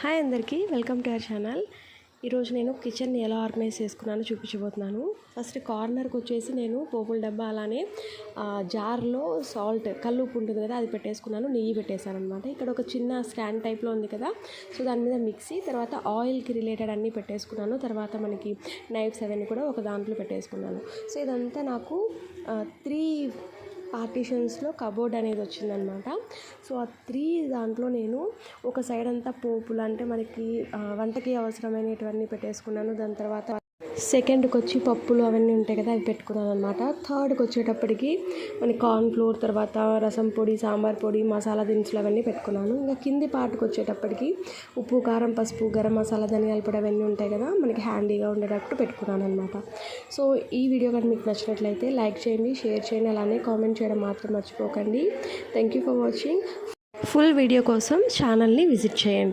Hi అందరికీ, welcome to our channel. ఈరోజు నేను కిచెన్ని ఎలా ఆర్గనైజ్ చేసుకున్నానో చూపించబోతున్నాను. ఫస్ట్ కార్నర్కి వచ్చేసి నేను పోపుల డబ్బా అలానే జార్లో సాల్ట్ కల్లుప్పు ఉంటుంది కదా, అది పెట్టేసుకున్నాను. నెయ్యి పెట్టేశాను అనమాట. ఇక్కడ ఒక చిన్న స్టాండ్ టైప్లో ఉంది కదా, సో దాని మీద మిక్సీ, తర్వాత ఆయిల్కి రిలేటెడ్ అన్నీ పెట్టేసుకున్నాను. తర్వాత మనకి నైఫ్స్ అవన్నీ కూడా ఒక దాంట్లో పెట్టేసుకున్నాను. సో ఇదంతా నాకు 3 పార్టీషన్స్లో కబోర్డ్ అనేది వచ్చిందనమాట. సో ఆ 3 దాంట్లో నేను ఒక సైడ్ అంతా పోపులు అంటే మనకి వంటకి అవసరమైనటువన్నీ పెట్టేసుకున్నాను. దాని తర్వాత సెకండ్కి వచ్చి పప్పులు అవన్నీ ఉంటాయి కదా, అవి పెట్టుకున్నాను అనమాట. థర్డ్కి వచ్చేటప్పటికి మనకి కార్న్ ఫ్లోర్, తర్వాత రసం పొడి, సాంబార్ పొడి, మసాలా దినుసులు అవన్నీ పెట్టుకున్నాను. ఇంకా కింది పార్ట్కి వచ్చేటప్పటికి ఉప్పు, కారం, పసుపు, గరం మసాలా, ధనియాల పొడి అవన్నీ ఉంటాయి కదా, మనకి హ్యాండీగా ఉండేటట్టు పెట్టుకున్నాను అనమాట. సో ఈ వీడియో కానీ మీకు నచ్చినట్లయితే లైక్ చేయండి, షేర్ చేయండి, అలానే కామెంట్ చేయడం మాత్రం మర్చిపోకండి. Thank you for watching. Full video కోసం ఛానల్ని విజిట్ చేయండి.